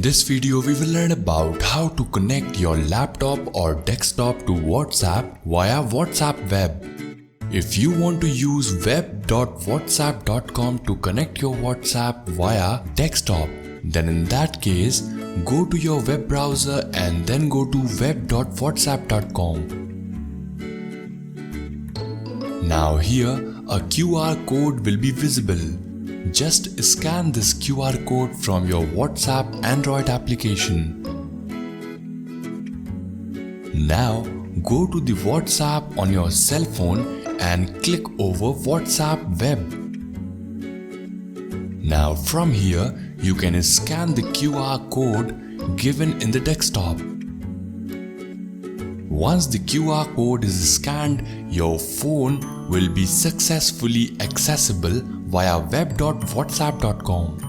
this video we will learn about how to connect your laptop or desktop to WhatsApp via WhatsApp web. If you want to use web.whatsapp.com to connect your WhatsApp via desktop, then in that case, go to your web browser and then go to web.whatsapp.com. Now here, a QR code will be visible. Just scan this QR code from your WhatsApp Android application. Now go to the WhatsApp on your cell phone and click over WhatsApp web. Now from here, you can scan the QR code given in the desktop. Once the QR code is scanned, your phone will be successfully accessible via web.whatsapp.com.